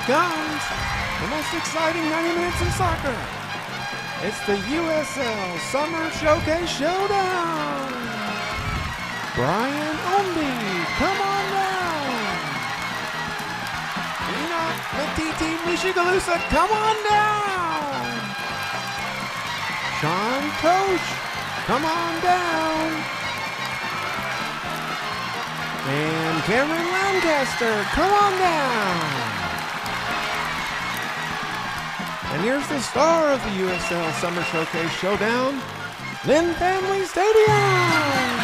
comes the most exciting 90 minutes in soccer. It's the USL Summer Showcase Showdown. Brian Omby, come on down. Enoch Matiti Mishigalusa, come on down. Sean Coach, come on down. And Cameron Lancaster, come on down. And here's the star of the USL Summer Showcase Showdown, Lynn Family Stadium.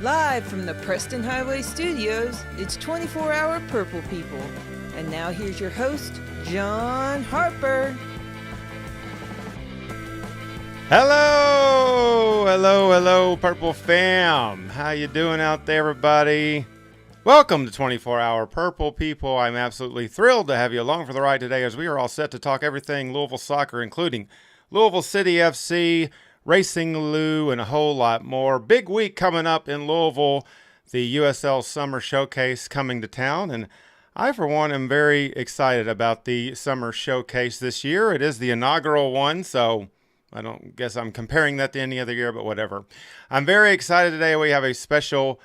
Live from the Preston Highway Studios, it's 24-hour Purple People. And now here's your host, John Harper. Hello, Purple fam. How you doing out there, everybody? Welcome to 24-hour Purple People. I'm absolutely thrilled to have you along for the ride today as we are all set to talk everything Louisville soccer, including Louisville City FC, Racing Lou, and a whole lot more. Big week coming up in Louisville, the USL Summer Showcase coming to town, and I, for one, am very excited about the Summer Showcase this year. It is the inaugural one, so I don't guess I'm comparing that to any other year, but whatever. I'm very excited today. We have a special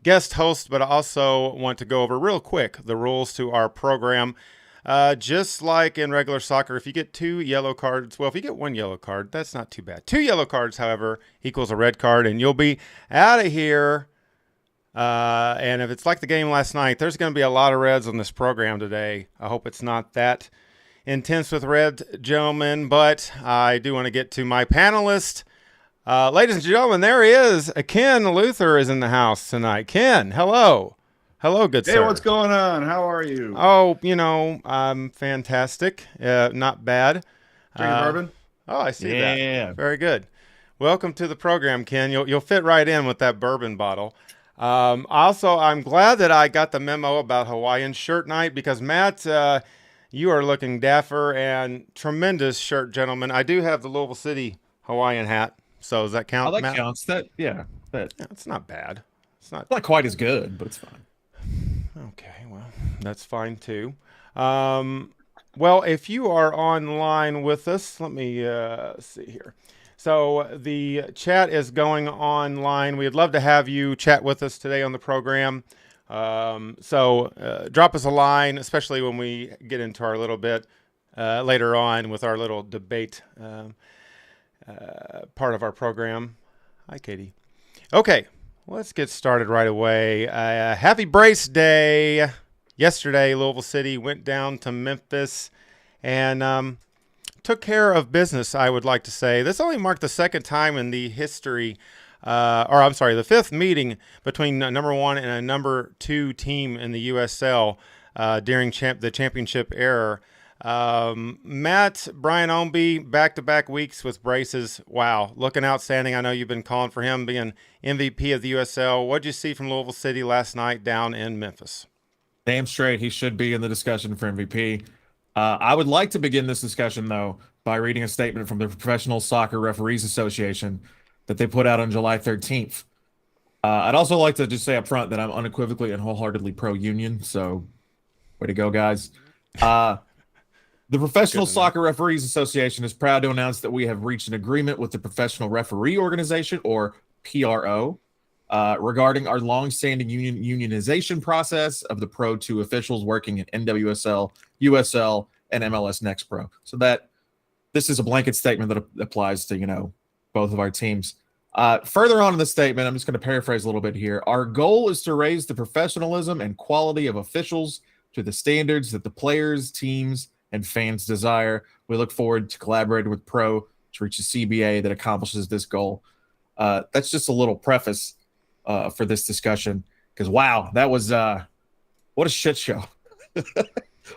guest host, but I also want to go over real quick the rules to our program. Just like in regular soccer, if you get 2 yellow cards, well, if you get 1 yellow card, that's not too bad. 2 yellow cards, however, equals a red card, and you'll be out of here. And if it's like the game last night, there's going to be a lot of reds on this program today. I hope it's not that intense with red, gentlemen, but I do want to get to my panelist. Ladies and gentlemen, there he is. Ken Luther is in the house tonight. Ken, hello. Hello, good sir. Hey, what's going on? How are you? Oh, I'm fantastic. Not bad. Drinking bourbon? Oh, I see that. Very good. Welcome to the program, Ken. You'll fit right in with that bourbon bottle. Also, I'm glad that I got the memo about Hawaiian shirt night because, Matt, you are looking dapper and tremendous shirt, gentlemen. I do have the Louisville City Hawaiian hat, so does that count, Oh, that Matt? counts. Yeah, it's not bad. It's not quite as good, but it's fine. Okay, well, that's fine too. Well, if you are online with us, let me see here. So the chat is going online. We'd love to have you chat with us today on the program. So drop us a line, especially when we get into our little bit later on with our little debate part of our program. Hi, Katie. Okay. Let's get started right away. Happy Brace Day. Yesterday, Louisville City went down to Memphis and took care of business, I would like to say. This only marked the second time in the history, the fifth meeting between a number 1 and a number 2 team in the USL during the championship era. Matt, Brian Omby, back-to-back weeks with braces. Wow, looking outstanding. I know you've been calling for him being MVP of the USL. What'd you see from Louisville City last night down in Memphis? Damn straight, he should be in the discussion for MVP. I would like to begin this discussion, though, by reading a statement from the Professional Soccer Referees Association that they put out on July 13th. I'd also like to just say up front that I'm unequivocally and wholeheartedly pro-union, so way to go, guys. The Professional Soccer Referees Association is proud to announce that we have reached an agreement with the Professional Referee Organization, or PRO, regarding our long-standing unionization process of the Pro 2 officials working in NWSL, USL, and MLS Next Pro. So that this is a blanket statement that applies to, both of our teams. Further on in the statement, I'm just going to paraphrase a little bit here. Our goal is to raise the professionalism and quality of officials to the standards that the players, teams, and fans desire. We look forward to collaborating with Pro to reach a CBA that accomplishes this goal. That's just a little preface for this discussion, because wow, that was what a shit show.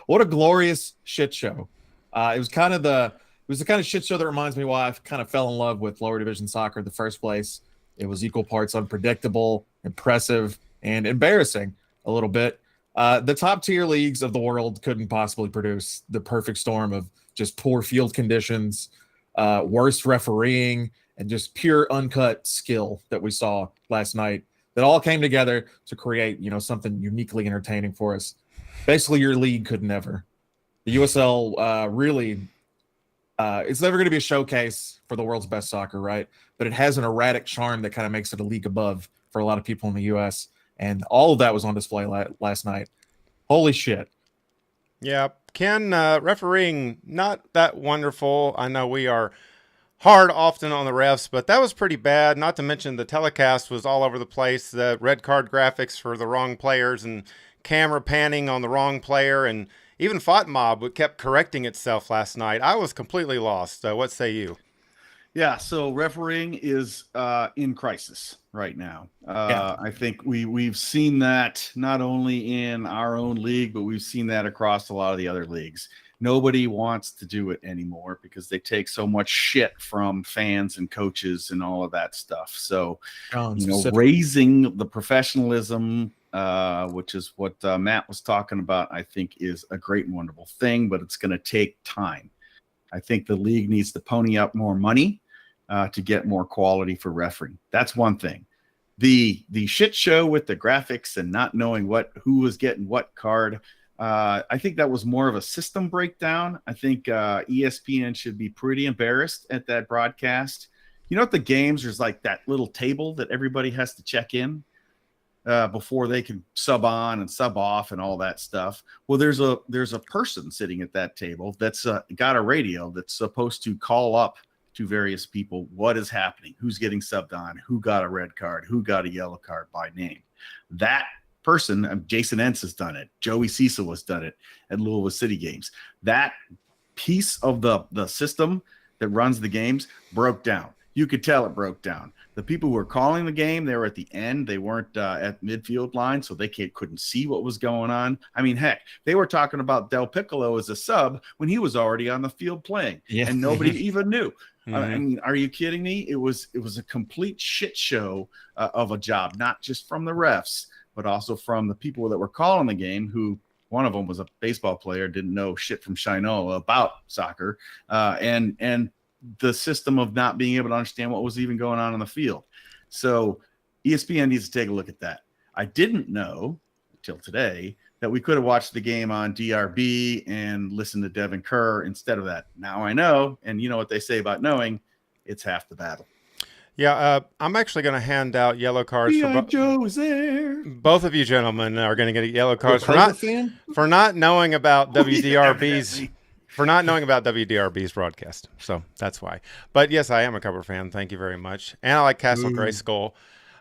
What a glorious shit show. It was the kind of shit show that reminds me why I kind of fell in love with lower division soccer in the first place. It was equal parts unpredictable, impressive, and embarrassing a little bit. The top tier leagues of the world couldn't possibly produce the perfect storm of just poor field conditions, worse refereeing, and just pure uncut skill that we saw last night. That all came together to create, something uniquely entertaining for us. Basically, your league could never. The USL really, it's never going to be a showcase for the world's best soccer, right? But it has an erratic charm that kind of makes it a league above for a lot of people in the U.S. And all of that was on display last night. Holy shit. Yeah, Ken, refereeing, not that wonderful. I know we are hard often on the refs, but that was pretty bad. Not to mention the telecast was all over the place. The red card graphics for the wrong players and camera panning on the wrong player, and even FOTMob kept correcting itself last night. I was completely lost. What say you? Yeah, so refereeing is in crisis right now. I think we've seen that not only in our own league, but we've seen that across a lot of the other leagues. Nobody wants to do it anymore because they take so much shit from fans and coaches and all of that stuff. So, raising the professionalism, which is what Matt was talking about, I think is a great and wonderful thing, but it's going to take time. I think the league needs to pony up more money to get more quality for refereeing. That's one thing. The shit show with the graphics and not knowing who was getting what card, I think that was more of a system breakdown. I think ESPN should be pretty embarrassed at that broadcast. At the games, there's like that little table that everybody has to check in before they can sub on and sub off and all that stuff. Well, there's a person sitting at that table that's got a radio that's supposed to call up to various people what is happening, who's getting subbed on, who got a red card, who got a yellow card by name. That person, Jason Entz has done it. Joey Cecil has done it at Louisville City games. That piece of the system that runs the games broke down. You could tell it broke down. The people who were calling the game, they were at the end. They weren't at midfield line, so they couldn't see what was going on. I mean, heck, they were talking about Del Piccolo as a sub when he was already on the field playing, and nobody even knew. Mm-hmm. I mean, are you kidding me? It was a complete shit show of a job, not just from the refs, but also from the people that were calling the game, who one of them was a baseball player, didn't know shit from Shinola about soccer, and the system of not being able to understand what was even going on the field. So ESPN needs to take a look at that. I didn't know until today that we could have watched the game on DRB and listened to Devin Kerr instead of that. Now I know, and you know what they say about knowing, it's half the battle. Yeah, I'm actually going to hand out yellow cards for Joe's there. Both of you gentlemen are going to get yellow cards for not knowing about WDRB's for not knowing about WDRB's broadcast. So that's why. But yes, I am a Cobra fan. Thank you very much. And I like Castle Grayskull.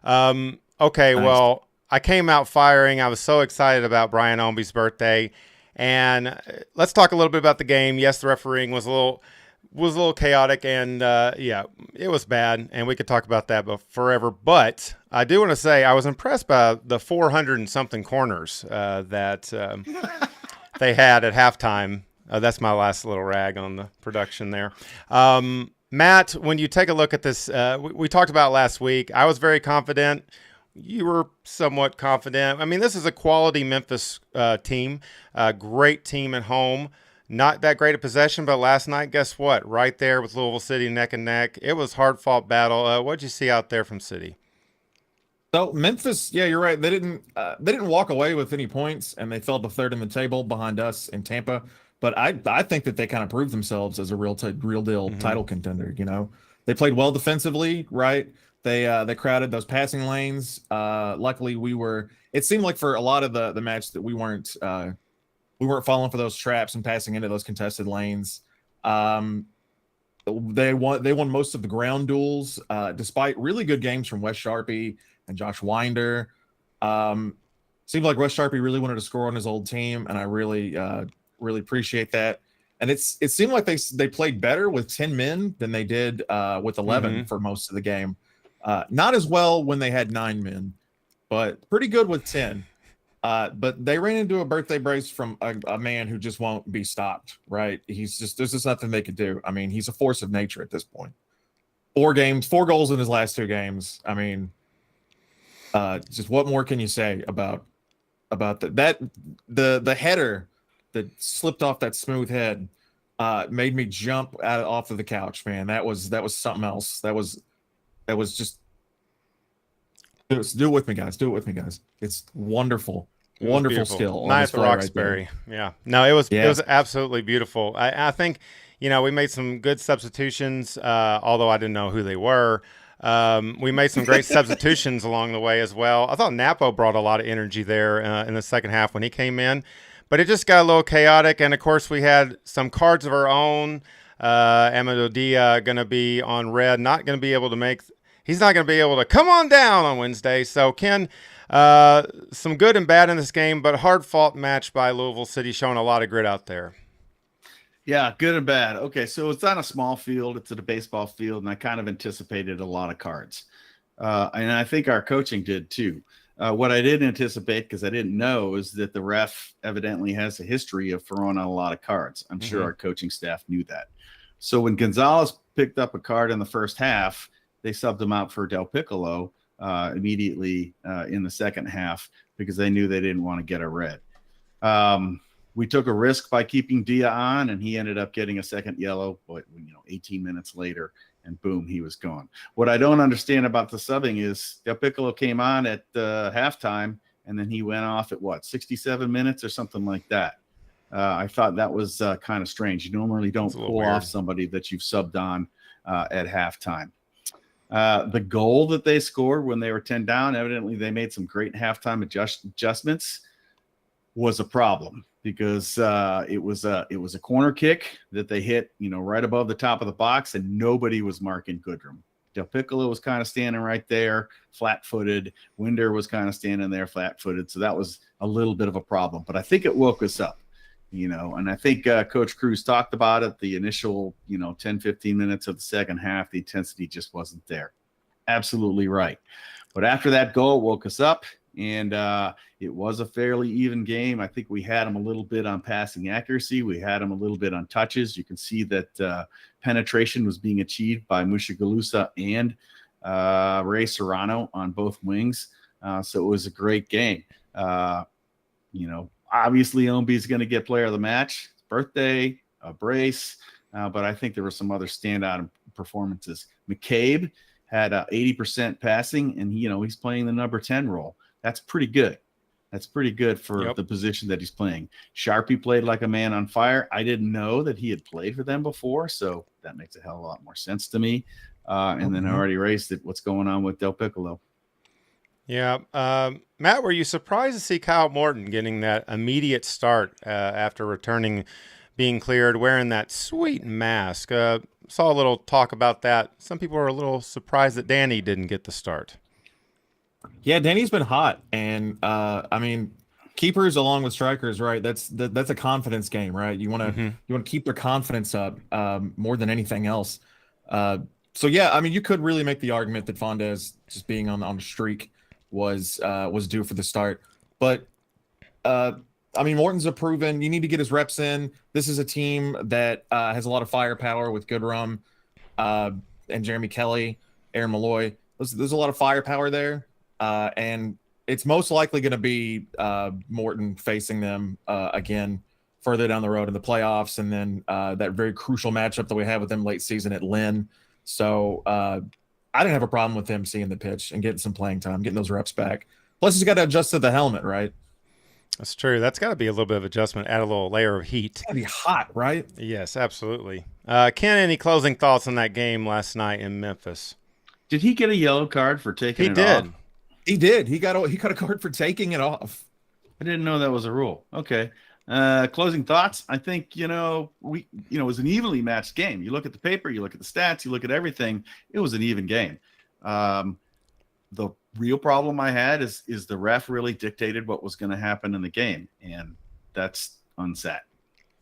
Okay, nice. Well, I came out firing. I was so excited about Brian Ownby's birthday. And let's talk a little bit about the game. Yes, the refereeing was a little chaotic, and yeah, it was bad, and we could talk about that forever. But I do want to say I was impressed by the 400 and something corners that they had at halftime. That's my last little rag on the production there. Matt, when you take a look at this, we talked about last week. I was very confident. You were somewhat confident. I mean, this is a quality Memphis team, a great team at home. Not that great a possession, but last night, guess what? Right there with Louisville City neck and neck. It was hard-fought battle. What'd you see out there from City? So Memphis, yeah, you're right. They didn't walk away with any points, and they fell to third in the table behind us in Tampa. but I think that they kind of proved themselves as a real deal title contender. You know, they played well defensively, right? They crowded those passing lanes. Luckily, it seemed like for a lot of the match that we weren't falling for those traps and passing into those contested lanes. They won most of the ground duels, despite really good games from Wes Sharpie and Josh Winder. Seemed like Wes Sharpie really wanted to score on his old team, and I really appreciate that. And it seemed like they played better with 10 men than they did with 11 for most of the game. Not as well when they had 9 men, but pretty good with 10. But they ran into a birthday brace from a man who just won't be stopped, right? There's just nothing they could do. I mean, he's a force of nature at this point. 4 goals in his last 2 games. I mean, just what more can you say about the header that slipped off that smooth head made me jump off of the couch, man. That was something else. That was just do it with me, guys. Do it with me, guys. It's wonderful. Wonderful skill. Nice for Roxbury. Right, yeah. No, it was absolutely beautiful. I think, we made some good substitutions, although I didn't know who they were. We made some great substitutions along the way as well. I thought Napo brought a lot of energy there in the second half when he came in, but it just got a little chaotic. And of course, we had some cards of our own. Amadou Dia going to be on red, he's not going to be able to come on down on Wednesday. So Ken, some good and bad in this game, but hard fought match by Louisville City, showing a lot of grit out there. Yeah, good and bad. Okay, so it's on a small field. It's at a baseball field, and I kind of anticipated a lot of cards. And I think our coaching did too. What I didn't anticipate, because I didn't know, is that the ref evidently has a history of throwing out a lot of cards. I'm sure our coaching staff knew that. So when Gonzalez picked up a card in the first half, they subbed him out for Del Piccolo immediately in the second half because they knew they didn't want to get a red. We took a risk by keeping Dia on, and he ended up getting a second yellow, but 18 minutes later, and boom, he was gone. What I don't understand about the subbing is Del Piccolo came on at halftime, and then he went off at 67 minutes or something like that. I thought that was kind of strange. You normally don't pull off somebody that you've subbed on at halftime. The goal that they scored when they were 10 down, evidently they made some great halftime adjustments, was a problem because it was a corner kick that they hit, right above the top of the box, and nobody was marking Goodrum. Del Piccolo was kind of standing right there, flat-footed. Winder was kind of standing there, flat-footed. So that was a little bit of a problem. But I think it woke us up, and I think Coach Cruz talked about it. The initial, 10, 15 minutes of the second half, the intensity just wasn't there. Absolutely right. But after that goal, it woke us up, and it was a fairly even game. I think we had them a little bit on passing accuracy. We had them a little bit on touches. You can see that penetration was being achieved by Mushagalusa and Ray Serrano on both wings. So it was a great game. Obviously, Ombi is going to get player of the match. Birthday, a brace, but I think there were some other standout performances. McCabe had 80% passing, and he's playing the number 10 role. That's pretty good. That's pretty good for the position that he's playing. Sharpie played like a man on fire. I didn't know that he had played for them before, so that makes a hell of a lot more sense to me. And then I already raised it. What's going on with Del Piccolo? Yeah. Matt, were you surprised to see Kyle Morton getting that immediate start after returning, being cleared, wearing that sweet mask? Saw a little talk about that. Some people were a little surprised that Danny didn't get the start. Yeah, Danny's been hot, and keepers along with strikers, right? That's a confidence game, right? You want to keep their confidence up more than anything else. So yeah, you could really make the argument that Fondez just being on the streak was due for the start, but Morton's a proven. You need to get his reps in. This is a team that has a lot of firepower with Goodrum and Jeremy Kelly, Aaron Malloy. There's a lot of firepower there. And it's most likely going to be Morton facing them again further down the road in the playoffs, and then that very crucial matchup that we had with them late season at Lynn. So I didn't have a problem with him seeing the pitch and getting some playing time, getting those reps back. Plus, he's got to adjust to the helmet, right? That's true. That's got to be a little bit of adjustment, add a little layer of heat. It's gotta be hot, right? Yes, absolutely. Ken, any closing thoughts on that game last night in Memphis? Did he get a yellow card for taking He it did. off? He did. He got a card for taking it off. I didn't know that was a rule. Okay. Closing thoughts. I think, it was an evenly matched game. You look at the paper, you look at the stats, you look at everything. It was an even game. The real problem I had is the ref really dictated what was going to happen in the game, and that's unset.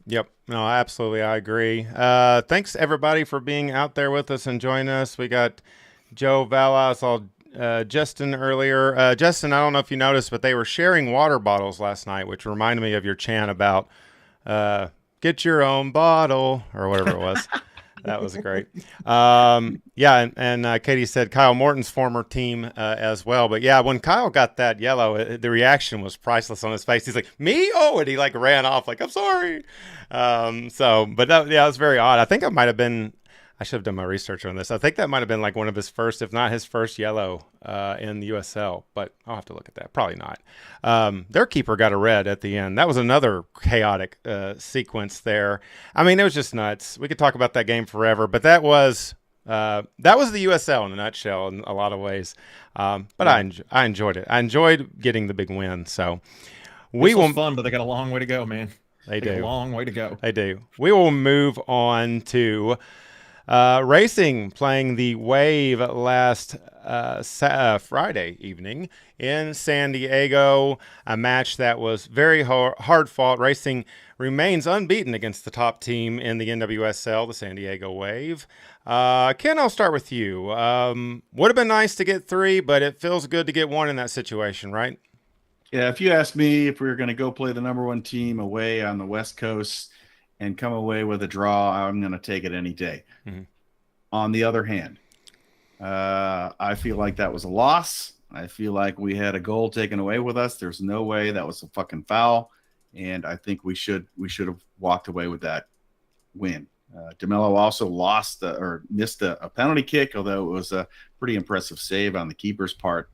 Yep. No, absolutely. I agree. Thanks everybody for being out there with us and joining us. We got Joe Vala. I saw Justin earlier. Justin, I don't know if you noticed, but they were sharing water bottles last night, which reminded me of your chant about get your own bottle or whatever it was. That was great. Yeah, and Katie said Kyle Morton's former team as well. But yeah, when Kyle got that yellow, the reaction was priceless on his face. He's like, "Me? Oh!" And he like ran off like, "I'm sorry." But that was very odd. I think it might have been. I should have done my research on this. I think that might have been like one of his first, if not his first yellow in the USL, but I'll have to look at that. Probably not. Their keeper got a red at the end. That was another chaotic sequence there. I mean, it was just nuts. We could talk about that game forever, but that was the USL in a nutshell in a lot of ways. But yeah. I enjoyed it. I enjoyed getting the big win. So we will fun, but they got a long way to go, man. They do. A long way to go. They do. We will move on to racing, playing the Wave last Friday evening in San Diego, a match that was very hard fought. Racing remains unbeaten against the top team in the NWSL, the San Diego Wave. Ken, I'll start with you. Would have been nice to get 3, but it feels good to get 1 in that situation, right? Yeah, if you ask me if we were going to go play the number 1 team away on the West Coast and come away with a draw, I'm going to take it any day. Mm-hmm. On the other hand, I feel like that was a loss. I feel like we had a goal taken away with us. There's no way that was a fucking foul, and I think we should have walked away with that win. DeMello also missed a penalty kick, although it was a pretty impressive save on the keeper's part.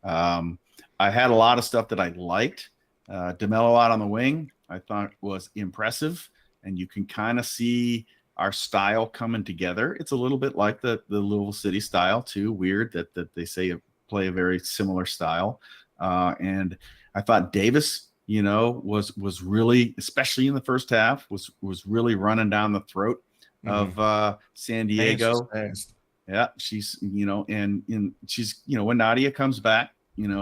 I had a lot of stuff that I liked. DeMello out on the wing, I thought was impressive. And you can kind of see our style coming together. It's a little bit like the Louisville City style too. Weird that they say play a very similar style. And I thought Davis, was really, especially in the first half, was really running down the throat of San Diego. Yeah, she's she's when Nadia comes back,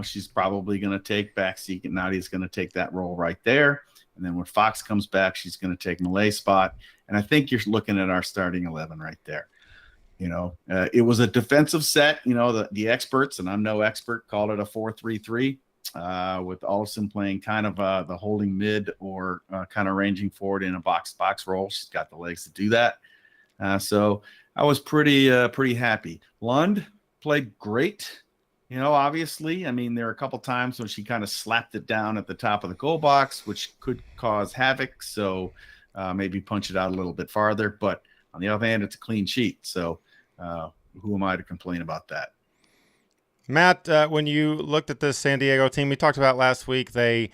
she's probably going to take backseat, and Nadia's going to take that role right there. And then when Fox comes back, she's going to take Malay's spot. And I think you're looking at our starting 11 right there. It was a defensive set. The experts, and I'm no expert, called it a 4-3-3 with Olsen playing kind of the holding mid or kind of ranging forward in a box-to-box role. She's got the legs to do that. So I was pretty happy. Lund played great. Obviously, I mean, there are a couple times when she kind of slapped it down at the top of the goal box, which could cause havoc. So maybe punch it out a little bit farther. But on the other hand, it's a clean sheet. So who am I to complain about that? Matt, when you looked at this San Diego team, we talked about last week, they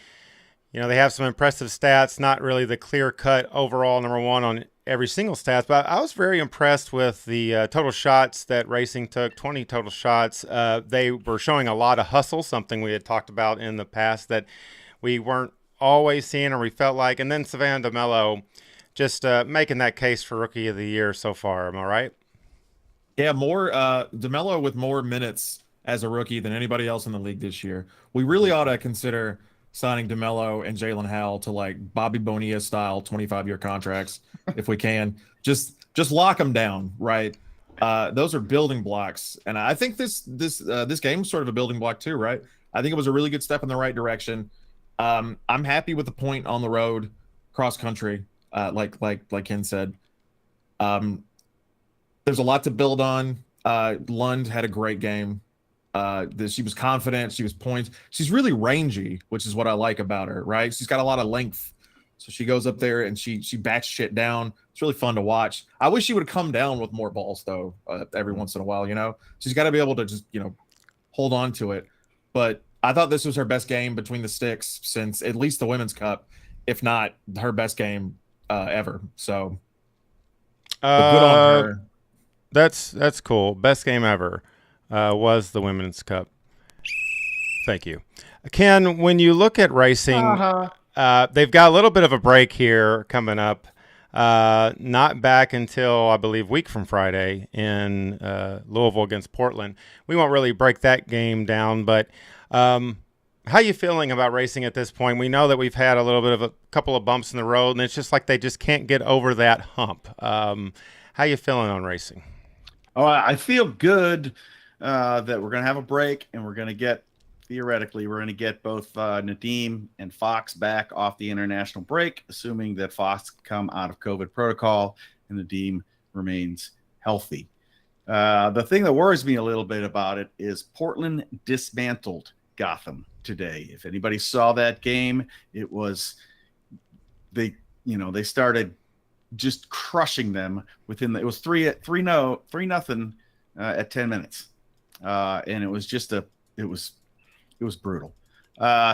have some impressive stats, not really the clear-cut overall number 1 on every single stat, but I was very impressed with the total shots that Racing took, 20 total shots. They were showing a lot of hustle, something we had talked about in the past that we weren't always seeing or we felt like. And then Savannah DeMello just making that case for Rookie of the Year so far. Am I right? Yeah, more DeMello with more minutes as a rookie than anybody else in the league this year. We really ought to consider signing DeMello and Jalen Howell to like Bobby Bonilla style 25-year contracts if we can. Just lock them down, right? Those are building blocks, and I think this game is sort of a building block too, right? I think it was a really good step in the right direction. I'm happy with the point on the road, cross country, like Ken said. There's a lot to build on. Lund had a great game. She was confident. She was points. She's really rangy, which is what I like about her, right? She's got a lot of length. So she goes up there and she bats shit down. It's really fun to watch. I wish she would have come down with more balls, though, every once in a while, She's got to be able to just, hold on to it. But I thought this was her best game between the sticks since at least the Women's Cup, if not her best game ever. So, but good on her. That's cool. Best game ever was the Women's Cup. Thank you. Ken, when you look at racing, they've got a little bit of a break here coming up. Not back until, I believe, week from Friday in Louisville against Portland. We won't really break that game down, but how you feeling about racing at this point? We know that we've had a little bit of a couple of bumps in the road, and it's just like they just can't get over that hump. How you feeling on racing? Oh, I feel good that we're going to have a break, and we're going to get, theoretically, we're going to get both Nadim and Fox back off the international break, assuming that Fox come out of COVID protocol and Nadim remains healthy. The thing that worries me a little bit about it is Portland dismantled Gotham today. If anybody saw that game, it was they started just crushing them within it was 3-0 at 10 minutes. And it was just it was brutal.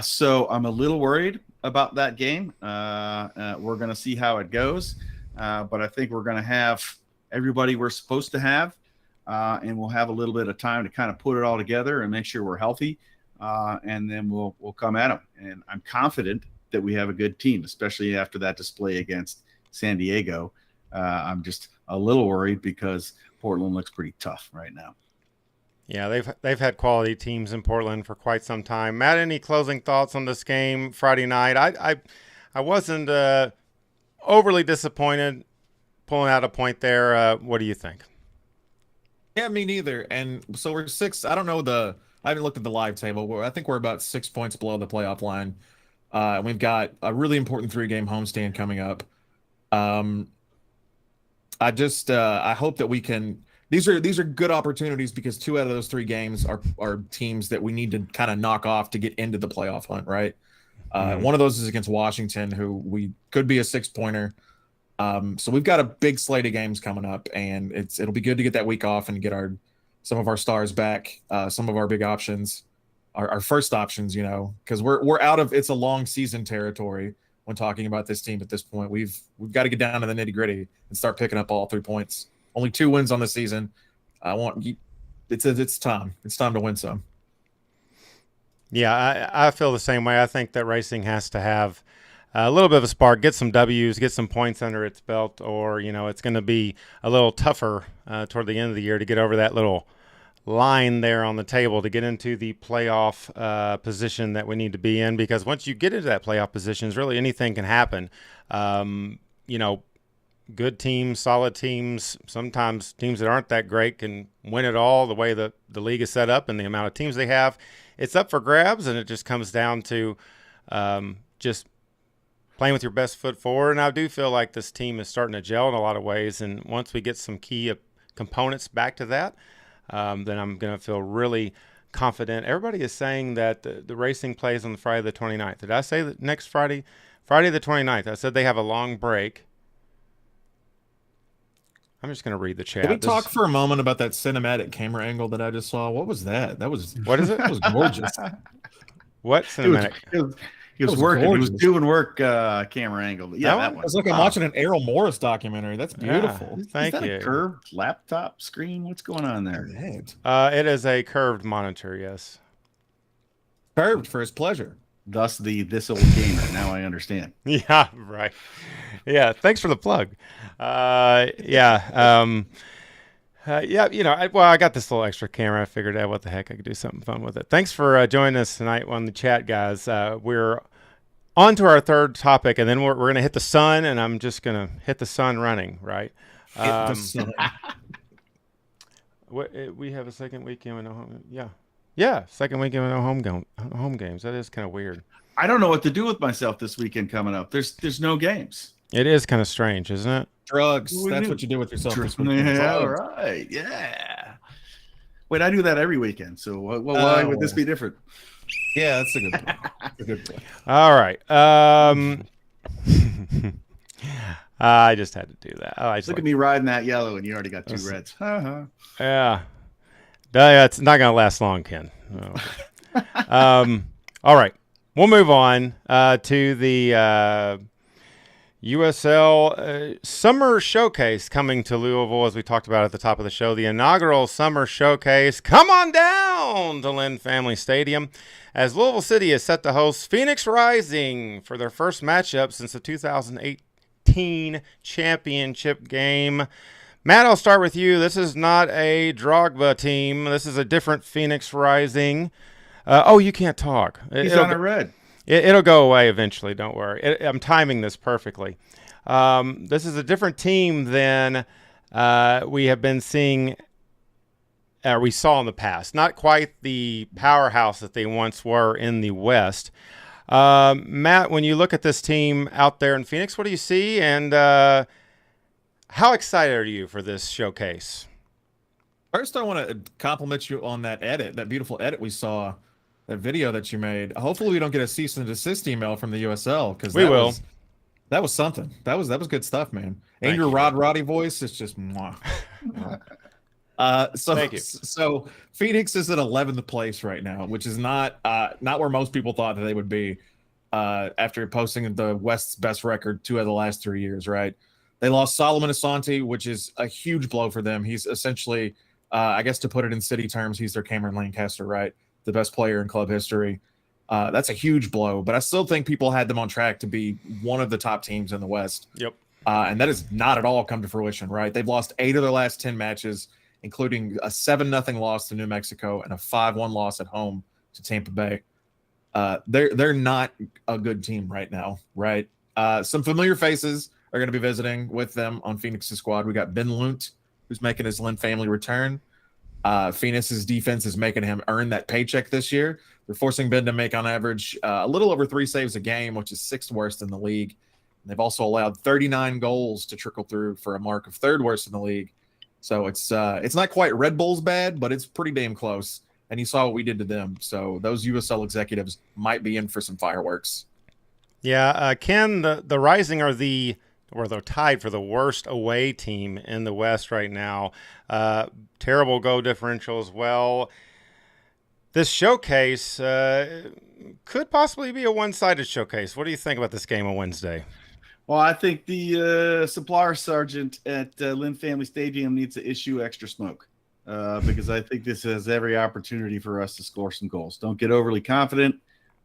So I'm a little worried about that game. We're going to see how it goes. But I think we're going to have everybody we're supposed to have. And we'll have a little bit of time to kind of put it all together and make sure we're healthy. And then we'll come at them. And I'm confident that we have a good team, especially after that display against San Diego. I'm just a little worried because Portland looks pretty tough right now. Yeah, they've had quality teams in Portland for quite some time. Matt, any closing thoughts on this game Friday night? I wasn't overly disappointed pulling out a point there. What do you think? Yeah, me neither. And so we're 6. I don't know I haven't looked at the live table. I think we're about 6 points below the playoff line. We've got a really important 3-game homestand coming up. I hope that we can. These are good opportunities because 2 out of those 3 games are teams that we need to kind of knock off to get into the playoff hunt, right? One of those is against Washington, who we could be a 6-pointer. So we've got a big slate of games coming up, and it'll be good to get that week off and get some of our stars back, some of our big options, our first options, because we're out of it's a long season territory when talking about this team at this point. We've got to get down to the nitty-gritty and start picking up all 3 points. Only 2 wins on the season. It's time. It's time to win some. Yeah, I feel the same way. I think that racing has to have a little bit of a spark, get some W's, get some points under its belt, or, it's going to be a little tougher toward the end of the year to get over that little line there on the table to get into the playoff position that we need to be in, because once you get into that playoff position, really anything can happen. Good teams, solid teams, sometimes teams that aren't that great can win it all the way that the league is set up and the amount of teams they have. It's up for grabs, and it just comes down to just playing with your best foot forward. And I do feel like this team is starting to gel in a lot of ways, and once we get some key components back to that, then I'm going to feel really confident. Everybody is saying that the racing plays on the Friday the 29th. Did I say that next Friday the 29th? I said they have a long break. I'm just going to read the chat. Can we talk for a moment about that cinematic camera angle that I just saw? What was that? What is it? That was gorgeous. What cinematic? He was working. Gorgeous. He was doing work camera angle. Yeah, that one. It's like I'm watching an Errol Morris documentary. That's beautiful. Yeah, thank you. A curved laptop screen? What's going on there? It is a curved monitor, yes. Curved for his pleasure. Thus this old gamer. Now I understand. Yeah, right. Yeah, thanks for the plug. I got this little extra camera. I figured out what the heck I could do something fun with it. Thanks for joining us tonight on the chat, guys. We're on to our third topic, and then we're going to hit the sun, and I'm just going to hit the sun running, right? Hit the sun. We have a second weekend with no home. Yeah, second weekend with no home games. That is kind of weird. I don't know what to do with myself this weekend coming up. There's no games. It is kind of strange, isn't it? Drugs. That's what you do with yourself this weekend. Yeah, right. Yeah. Wait, I do that every weekend. So why would this be different? Yeah, that's a good point. All right. I just had to do that. Look at me riding that yellow, and you already got 2 reds. Yeah. It's not going to last long, Ken. All right, we'll move on to the USL Summer Showcase coming to Louisville, as we talked about at the top of the show. The inaugural Summer Showcase. Come on down to Lynn Family Stadium, as Louisville City is set to host Phoenix Rising for their first matchup since the 2018 championship game. Matt, I'll start with you. This is not a Drogba team. This is a different Phoenix Rising. You can't talk. He's on a red. It'll go away eventually. Don't worry. I'm timing this perfectly. This is a different team than we have been seeing, or we saw in the past. Not quite the powerhouse that they once were in the West. Matt, when you look at this team out there in Phoenix, what do you see? And how excited are you for this showcase? First, I want to compliment you on that edit, that beautiful edit we saw, that video that you made. Hopefully, we don't get a cease and desist email from the USL, because we will. That was something. That was good stuff, man. Thank And your you. Roddy voice is just mwah. Thank you. So Phoenix is at 11th place right now, which is not where most people thought that they would be after posting the West's best record 2 out of the last 3 years, right? They lost Solomon Asante, which is a huge blow for them. He's essentially, I guess to put it in city terms, he's their Cameron Lancaster, right? The best player in club history. That's a huge blow, but I still think people had them on track to be one of the top teams in the West. Yep. And that has not at all come to fruition, right? They've lost 8 of their last 10 matches, including a 7-0 loss to New Mexico and a 5-1 loss at home to Tampa Bay. They're not a good team right now, right? Some familiar faces are going to be visiting with them on Phoenix's squad. We got Ben Lunt, who's making his Lynn family return. Phoenix's defense is making him earn that paycheck this year. They're forcing Ben to make, on average, a little over 3 saves a game, which is 6th worst in the league. And they've also allowed 39 goals to trickle through for a mark of 3rd worst in the league. So it's not quite Red Bulls bad, but it's pretty damn close. And you saw what we did to them. So those USL executives might be in for some fireworks. Yeah, Ken, the Rising are they're tied for the worst away team in the West right now. Terrible goal differential as well. This showcase could possibly be a one-sided showcase. What do you think about this game on Wednesday? Well, I think the supplier sergeant at Lynn Family Stadium needs to issue extra smoke because I think this has every opportunity for us to score some goals. Don't get overly confident,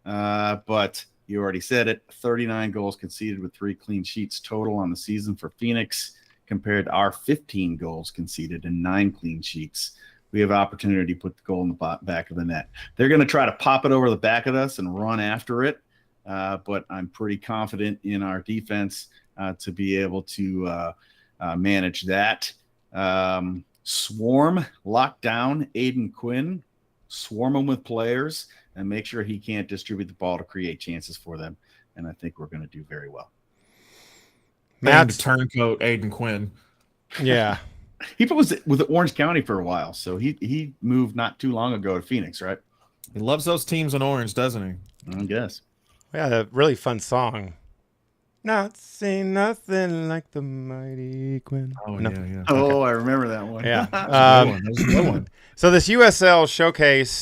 but you already said it, 39 goals conceded with 3 clean sheets total on the season for Phoenix compared to our 15 goals conceded and 9 clean sheets. We have opportunity to put the goal in the back of the net. They're going to try to pop it over the back of us and run after it, but I'm pretty confident in our defense to be able to manage that. Swarm, lock down Aiden Quinn, swarm him with players, and make sure he can't distribute the ball to create chances for them. And I think we're going to do very well. Matt's turncoat Aiden Quinn. Yeah. He was with Orange County for a while, so he moved not too long ago to Phoenix, right? He loves those teams in orange, doesn't he? I guess. We had a really fun song. Not seen nothing like the mighty Quinn. Oh, no. yeah. Oh, I remember that one. Yeah. That was a good one. So this USL Showcase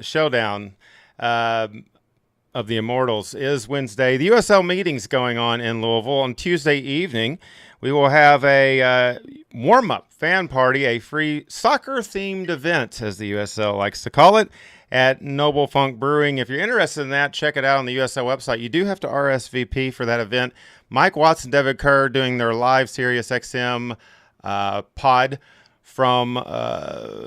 Showdown of the Immortals is Wednesday. The USL meeting's going on in Louisville on Tuesday evening. We will have a warm-up fan party, a free soccer-themed event, as the USL likes to call it, at Noble Funk Brewing. If you're interested in that, check it out on the USL website. You do have to RSVP for that event. Mike Watts and David Kerr doing their live Sirius XM pod from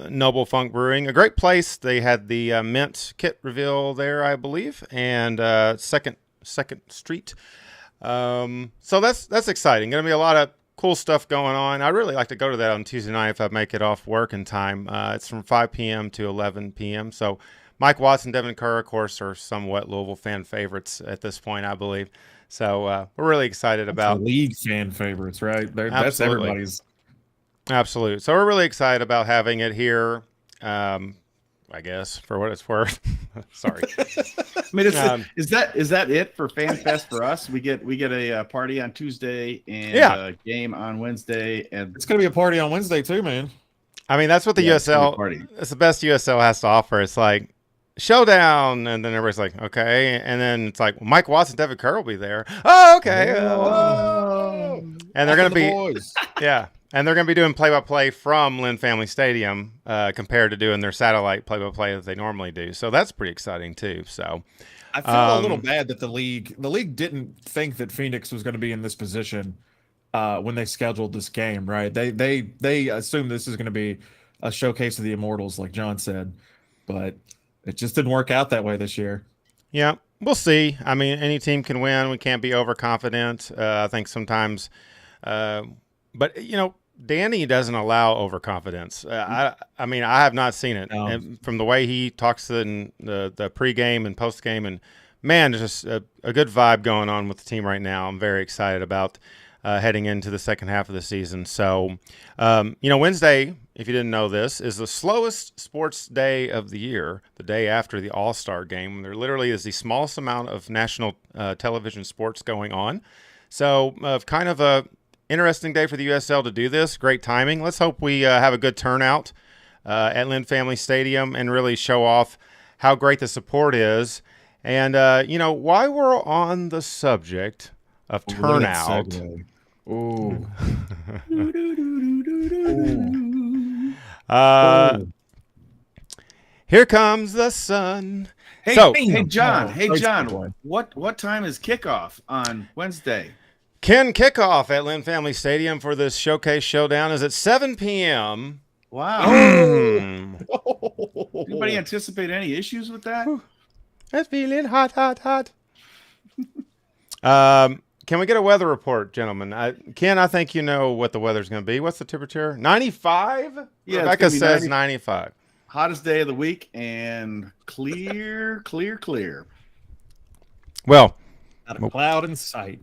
Noble Funk Brewing. A great place. They had the mint kit reveal there, I believe, and Second Street. So that's exciting. Going to be a lot of cool stuff going on. I'd really like to go to that on Tuesday night if I make it off work in time. It's from 5 p.m. to 11 p.m. So Mike Watts and Devin Kerr, of course, are somewhat Louisville fan favorites at this point, I believe. So we're really excited about league fan favorites, right? That's everybody's. Absolutely. So we're really excited about having it here. I guess for what it's worth. Sorry. I mean, is that it for Fan Fest for us? We get a party on Tuesday and a game on Wednesday, and it's gonna be a party on Wednesday too, man. I mean, that's what the USL. party. It's the best USL has to offer. It's like Showdown, and then everybody's like, okay, and then it's like, well, Mike Watts and Devin Kerr will be there. Oh, okay. Whoa. And they're going to The be, boys. yeah, and they're going to be doing play-by-play from Lynn Family Stadium compared to doing their satellite play-by-play that they normally do. So that's pretty exciting too. So I feel a little bad that the league didn't think that Phoenix was going to be in this position when they scheduled this game, right? They assumed this is going to be a showcase of the Immortals, like John said, but it just didn't work out that way this year. yeah, we'll see. I mean, any team can win. We can't be overconfident. I think sometimes, but Danny doesn't allow overconfidence. I mean, I have not seen it and from the way he talks in the pregame and postgame, and man, there's just a good vibe going on with the team right now. I'm very excited about heading into the second half of the season. So, Wednesday, if you didn't know this, is the slowest sports day of the year, the day after the All-Star game. There literally is the smallest amount of national television sports going on. So, kind of a interesting day for the USL to do this. Great timing. Let's hope we have a good turnout at Lynn Family Stadium and really show off how great the support is. And, while we're on the subject of turnout. Ooh. Here comes the sun. Hey, So- hey, John. Hey, Great John. boy. What time is kickoff on Wednesday? Kickoff at Lynn Family Stadium for this Showcase Showdown is at 7 p.m. Wow. Mm. Anybody anticipate any issues with that? It's feeling hot, hot, hot. Can we get a weather report, gentlemen? Ken, I think you know what the weather's going to be. What's the temperature? 95? Yeah, it's Rebecca gonna be says 90. 95. Hottest day of the week and clear. Well, Not a cloud in sight.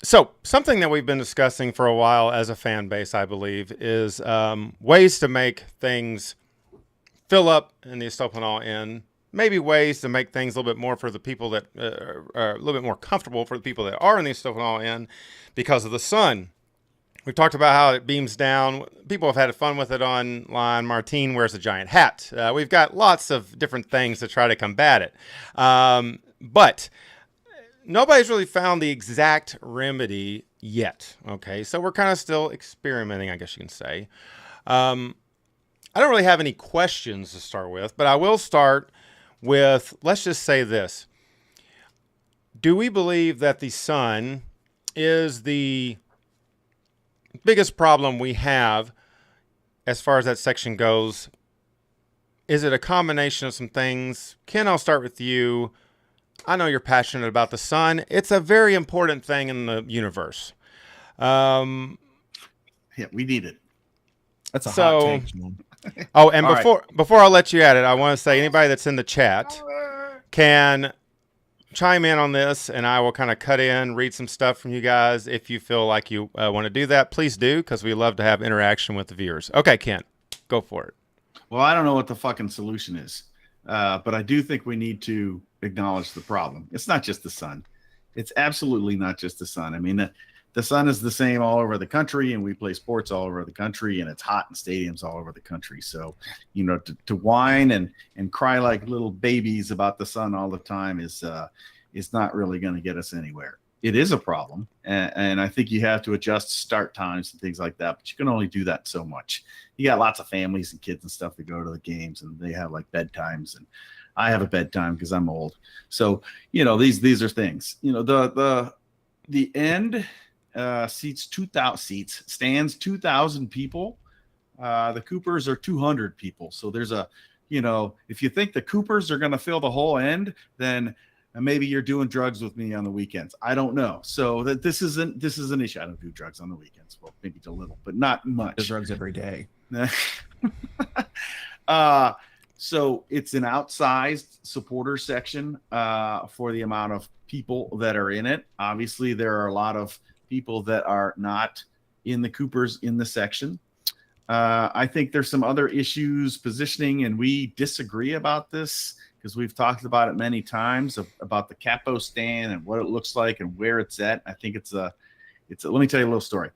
so something that we've been discussing for a while as a fan base, I believe, is ways to make things fill up in the Estopanol Inn. Maybe ways to make things a little bit more for the people that are a little bit more comfortable for the people that are in the Estopanol Inn because of the sun. We've talked about how it beams down. People have had fun with it online. Martine wears a giant hat. We've got lots of different things to try to combat it. But nobody's really found the exact remedy yet. Okay, so we're kind of still experimenting, I guess you can say. I don't really have any questions to start with, but I will start with, let's just say this. Do we believe that the sun is the biggest problem we have as far as that section goes? Is it a combination of some things? Ken, I'll start with you. I know you're passionate about the sun. It's a very important thing in the universe. Yeah, we need it. That's a So- hot take, John. Oh, and All before I let you at it, I want to say anybody that's in the chat can chime in on this, and I will kind of cut in, read some stuff from you guys. If you feel like you want to do that, please do, because we love to have interaction with the viewers. Okay, Ken, go for it. Well, I don't know what the fucking solution is, but I do think we need to acknowledge the problem. It's not just the sun. It's absolutely not just the sun. I mean, the sun is the same all over the country, and we play sports all over the country, and it's hot in stadiums all over the country. So, to whine and cry like little babies about the sun all the time is not really going to get us anywhere. It is a problem, and I think you have to adjust start times and things like that, but you can only do that so much. You got lots of families and kids and stuff that go to the games, and they have like bedtimes, and I have a bedtime because I'm old. So, these are things. The end seats 2,000 stands 2,000 people. The Coopers are 200 people. So there's if you think the Coopers are going to fill the whole end, then maybe you're doing drugs with me on the weekends. I don't know. So that this is an issue. I don't do drugs on the weekends. Well, maybe a little, but not much. There's drugs every day. So it's an outsized supporter section for the amount of people that are in it. Obviously, there are a lot of people that are not in the Coopers in the section. I think there's some other issues positioning, and we disagree about this because we've talked about it many times about the capo stand and what it looks like and where it's at. I think let me tell you a little story.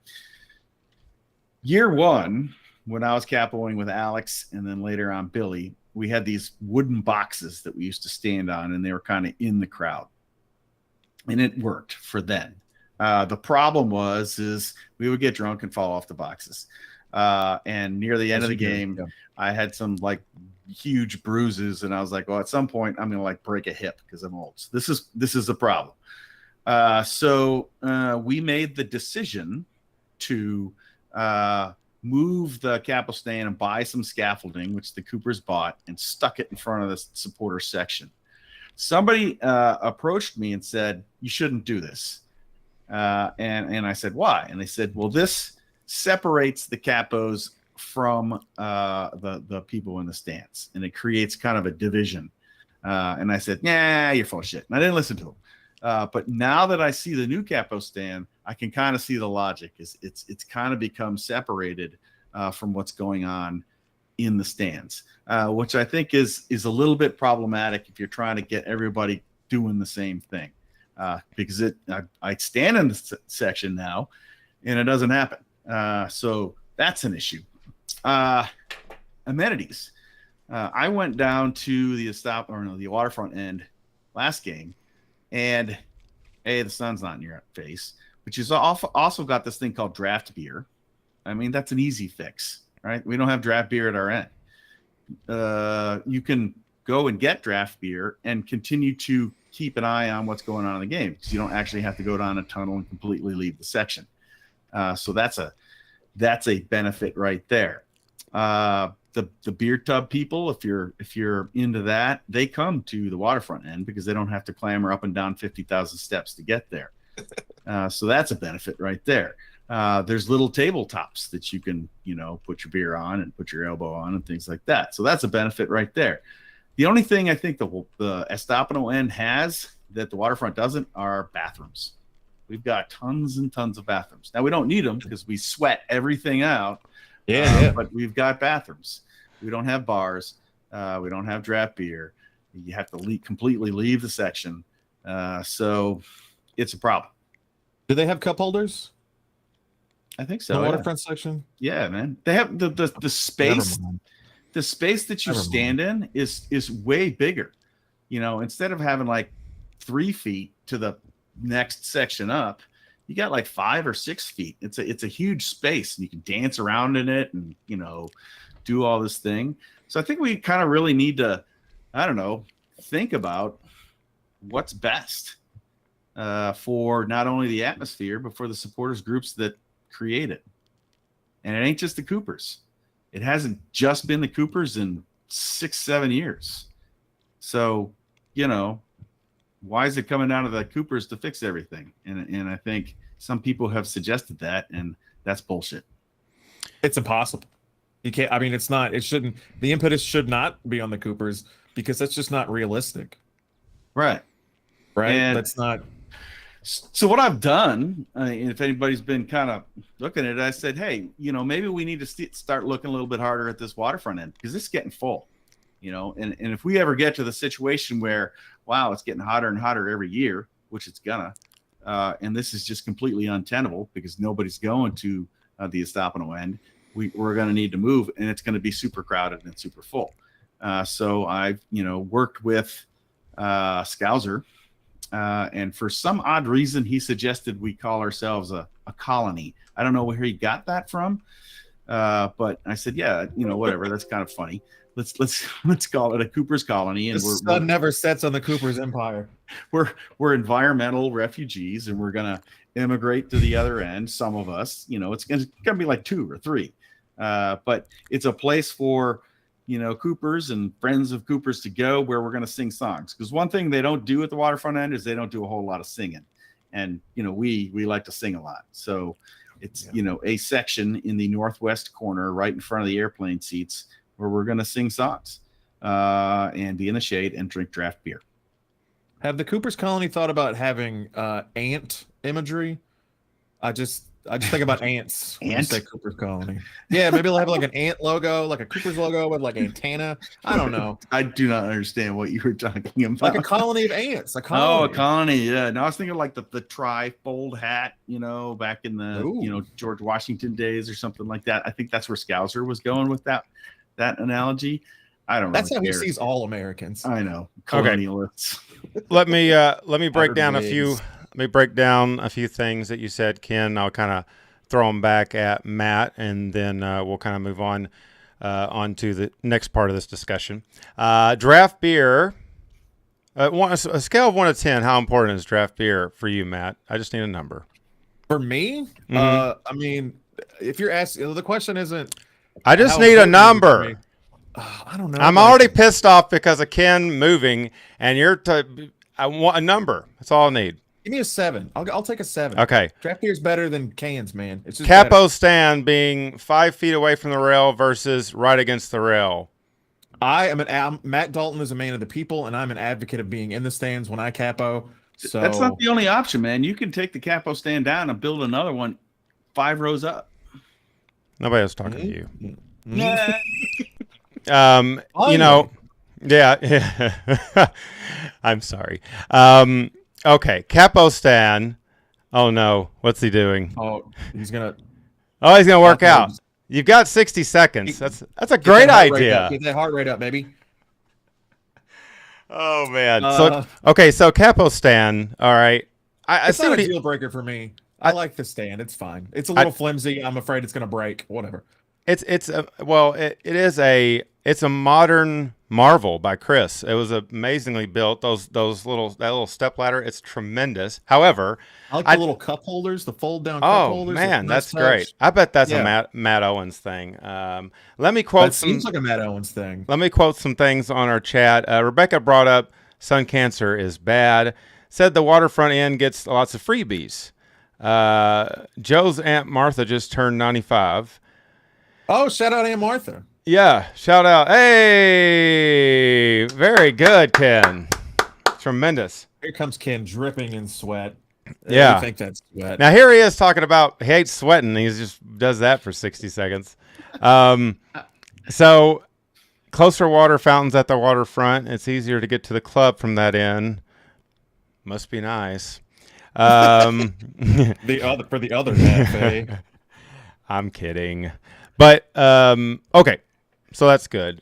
Year one, when I was capoing with Alex and then later on Billy, we had these wooden boxes that we used to stand on, and they were kind of in the crowd, and it worked for then. The problem is we would get drunk and fall off the boxes. And near the end of the game, I had some like huge bruises, and I was like, well, at some point I'm going to like break a hip because I'm old. So this is a problem. So we made the decision to move the capo stand and buy some scaffolding, which the Coopers bought, and stuck it in front of the supporter section. Somebody approached me and said, you shouldn't do this. And I said, why? And they said, well, this separates the capos from the people in the stands, and it creates kind of a division. And I said, yeah, you're full of shit. And I didn't listen to him. But now that I see the new capo stand, I can kind of see the logic. It's kind of become separated from what's going on in the stands, which I think is a little bit problematic if you're trying to get everybody doing the same thing. Because I stand in the section now, and it doesn't happen. So that's an issue. Amenities. I went down to the waterfront end last game, and the sun's not in your face, which is also got this thing called draft beer. I mean, that's an easy fix, right? We don't have draft beer at our end. You can go and get draft beer and continue to keep an eye on what's going on in the game, because you don't actually have to go down a tunnel and completely leave the section. So that's a benefit right there. The beer tub people, if you're into that, they come to the waterfront end because they don't have to clamber up and down 50,000 steps to get there. So that's a benefit right there. There's little tabletops that you can, put your beer on and put your elbow on and things like that. So that's a benefit right there. The only thing I think the Estopano end has that the waterfront doesn't are bathrooms. We've got tons and tons of bathrooms. Now, we don't need them because we sweat everything out. But we've got bathrooms. We don't have bars. We don't have draft beer. You have to completely leave the section. So it's a problem. Do they have cup holders? I think so. The waterfront section? Yeah, man. They have the space. The space that you stand in is way bigger. Instead of having like 3 feet to the next section up, you got like 5 or 6 feet. It's a huge space, and you can dance around in it and, do all this thing. So I think we kind of really need to, think about what's best for not only the atmosphere, but for the supporters groups that create it. And it ain't just the Coopers. It hasn't just been the Coopers in 6-7 years. So, why is it coming down to the Coopers to fix everything? And I think some people have suggested that, and that's bullshit. It's impossible. You can't. I mean, it's not. It shouldn't. The impetus should not be on the Coopers, because that's just not realistic. Right. And that's not. So what I've done, if anybody's been kind of looking at it, I said, hey, maybe we need to start looking a little bit harder at this waterfront end, because it's getting full. And if we ever get to the situation where, wow, it's getting hotter and hotter every year, which it's gonna, and this is just completely untenable because nobody's going to the Estopano end, we're going to need to move, and it's going to be super crowded and super full. So I've, worked with Scouser, and for some odd reason, he suggested we call ourselves a colony. I don't know where he got that from, but I said, yeah, whatever. That's kind of funny. Let's call it a Cooper's colony. And the sun never sets on the Cooper's empire. We're environmental refugees, and we're gonna immigrate to the other end. Some of us, it's gonna be like 2 or 3, but it's a place for Coopers and friends of Coopers to go, where we're gonna sing songs. Because one thing they don't do at the waterfront end is they don't do a whole lot of singing, and we like to sing a lot. So it's a section in the northwest corner, right in front of the airplane seats, where we're going to sing songs and be in the shade and drink draft beer. Have the Cooper's Colony thought about having ant imagery? I just think about ants when you say Cooper's Colony. Yeah, maybe they'll have like an ant logo, like a Cooper's logo with like antenna. I don't know. I do not understand what you were talking about. Like a colony of ants. A colony. Oh, a colony. Yeah. No, I was thinking like the tri-fold hat, back in the George Washington days or something like that. I think that's where Scouser was going with that analogy. I don't. That's really how care. he sees all Americans. I know. Colonialists. Let me break down a few. Wigs. Let me break down a few things that you said, Ken. I'll kind of throw them back at Matt, and then we'll kind of move on to the next part of this discussion. Draft beer. A scale of 1 to 10. How important is draft beer for you, Matt? I just need a number. For me, Mhm. I mean, if you're asking, the question isn't. I just how need a important is it for me. number. I don't know. I'm like- already pissed off because of Ken moving, and I want a number. That's all I need. Give me a 7. I'll take a 7. Okay. Draft beer's better than cans, man. It's just better. Capo stand being 5 feet away from the rail versus right against the rail. Matt Dalton is a man of the people, and I'm an advocate of being in the stands when I capo. So That's not the only option, man. You can take the capo stand down and build another one 5 rows up. Nobody was talking to you. Yeah. You know, yeah. I'm sorry. Okay, Capo Stan. Oh no, what's he doing? Oh, he's gonna Work out. You've got 60 seconds. That's a great idea. Get that heart rate up, baby. Oh man. So Capo Stan. All right. I It's see not what a he. deal breaker for me. I like the stand. It's fine. It's a little flimsy. I'm afraid it's gonna break. Whatever. It is a modern marvel by Chris. It was amazingly built. That little step ladder. It's tremendous. However, I like the little cup holders, the fold down cup oh holders. man, Nice that's touch. great. I bet that's Yeah. a Matt Owens thing. Let me quote That some. seems like a Matt Owens thing. Let me quote some things on our chat. Rebecca brought up sun cancer is bad. Said the waterfront inn gets lots of freebies. Joe's Aunt Martha just turned 95. Oh, shout out Aunt Martha. Yeah, shout out. Hey, very good, Ken. Tremendous. Here comes Ken dripping in sweat. Yeah. I think that's sweat. Now here he is talking about he hates sweating. He just does that for 60 seconds. So closer water fountains at the waterfront. It's easier to get to the club from that end. Must be nice. For the other half, eh? I'm kidding. But okay. So that's good.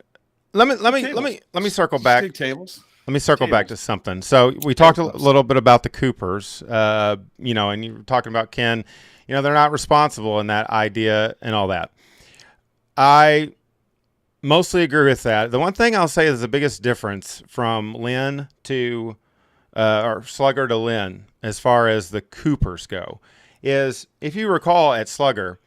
Let me circle back. Big tables. Let me circle back to something. So we talked a little bit about the Coopers, and you were talking about Ken. They're not responsible in that idea and all that. I mostly agree with that. The one thing I'll say is the biggest difference from Lynn to or Slugger to Lynn, as far as the Coopers go, is if you recall at Slugger,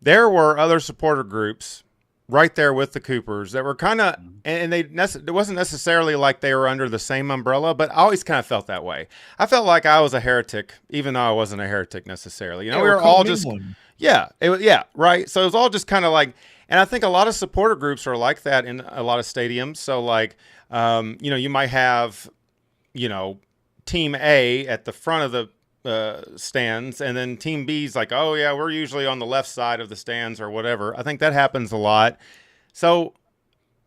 there were other supporter groups right there with the Coopers that were kind of, and it wasn't necessarily like they were under the same umbrella, but I always kind of felt that way. I felt like I was a heretic, even though I wasn't a heretic necessarily. We were all just, right. So it was all just kind of like, and I think a lot of supporter groups are like that in a lot of stadiums. So like, you might have, Team A at the front of the stands, and then Team B's like, oh yeah, we're usually on the left side of the stands or whatever. I think that happens a lot. So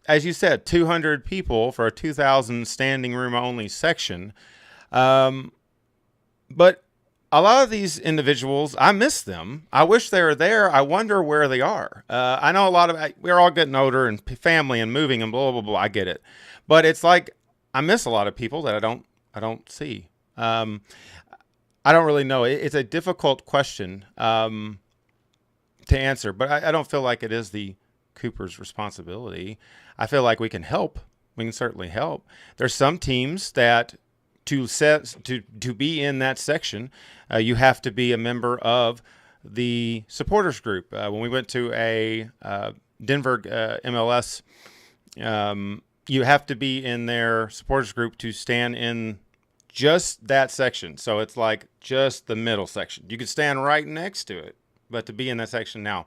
as you said, 200 people for a 2,000 standing room only section. But a lot of these individuals, I miss them. I wish they were there. I wonder where they are. I know we're all getting older and family and moving and blah, blah, blah. I get it. But it's like, I miss a lot of people that I don't see. I don't really know. It's a difficult question to answer, but I don't feel like it is the Cooper's responsibility. I feel like we can help. We can certainly help. There's some teams that to be in that section, you have to be a member of the supporters group. When we went to a Denver MLS, you have to be in their supporters group to stand in just that section. So it's like just the middle section. You could stand right next to it, but to be in that section now,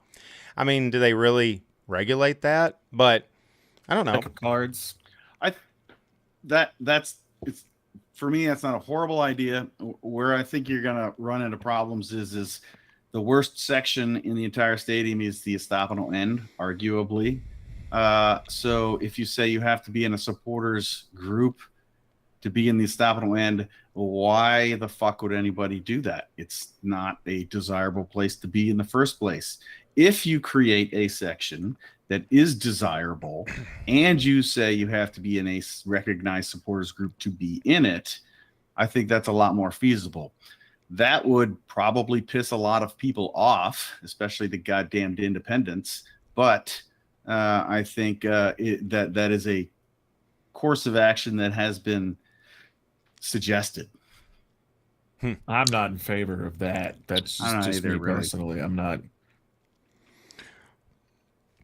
I mean, do they really regulate that? But I don't know. Deck of cards. It's for me. That's not a horrible idea. Where I think you're gonna run into problems is the worst section in the entire stadium is the Estopano end, arguably. So if you say you have to be in a supporters group to be in the Estopano end, why the fuck would anybody do that? It's not a desirable place to be in the first place. if you create a section that is desirable and you say you have to be in a recognized supporters group to be in it, I think that's a lot more feasible. That would probably piss a lot of people off, especially the goddamned independents. But I think that is a course of action that has been suggested. I'm not in favor of that. That's just me personally. I'm not.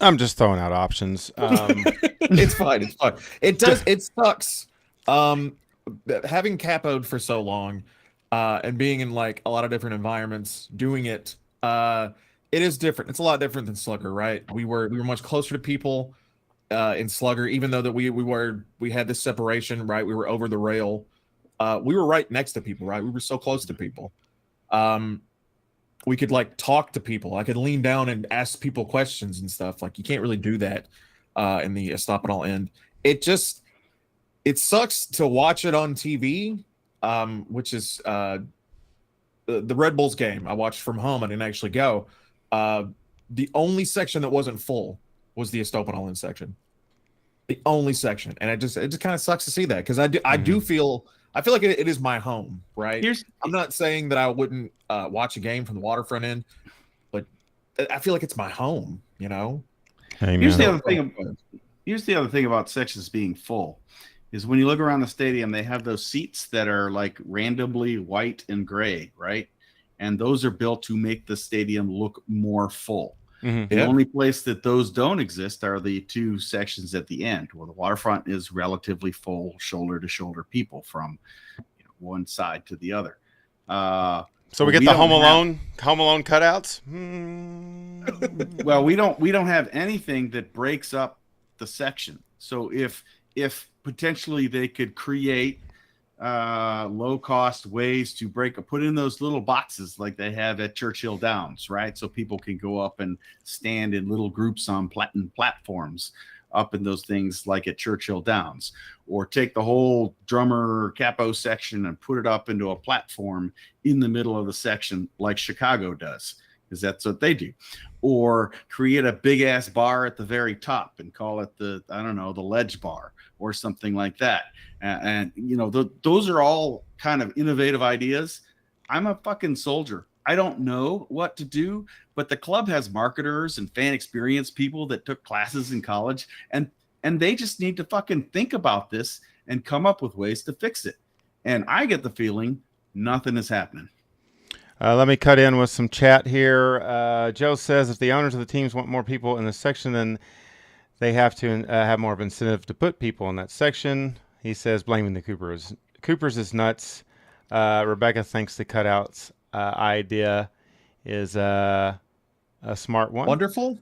I'm just throwing out options. It's fine. It's fine. It sucks. Having capoed for so long, and being in like a lot of different environments, doing it, it is different. It's a lot different than Slugger, right? We were much closer to people in Slugger, even though that we had this separation, right? We were over the rail. We were right next to people, right? We were so close to people. We could like talk to people. I could lean down and ask people questions and stuff. Like you can't really do that in the Stop It All end. It sucks to watch it on TV, which is the Red Bulls game I watched from home. I didn't actually go. The only section that wasn't full was the Stop It All in section. The only section, and it just kind of sucks to see that because I feel like it is my home, right? I'm not saying that I wouldn't watch a game from the waterfront end, but I feel like it's my home, you know? Amen. Here's the other thing about sections being full is when you look around the stadium, they have those seats that are like randomly white and gray, right? And those are built to make the stadium look more full. The only place that those don't exist are the two sections at the end, where the waterfront is relatively full, shoulder to shoulder people from one side to the other. So we get the Home Alone cutouts. Well, we don't have anything that breaks up the section. So if potentially they could create low cost ways to put in those little boxes like they have at Churchill Downs, right? So people can go up and stand in little groups on platforms up in those things like at Churchill Downs, or take the whole drummer capo section and put it up into a platform in the middle of the section like Chicago does, because that's what they do. Or create a big ass bar at the very top and call it the ledge bar or something like that. And those are all kind of innovative ideas. I'm a fucking soldier. I don't know what to do, but the club has marketers and fan experience people that took classes in college, and they just need to fucking think about this and come up with ways to fix it. And I get the feeling nothing is happening. Let me cut in with some chat here. Joe says if the owners of the teams want more people in the section, then they have to have more of an incentive to put people in that section. He says blaming the Coopers is nuts. Rebecca thinks the cutouts idea is a smart one. Wonderful.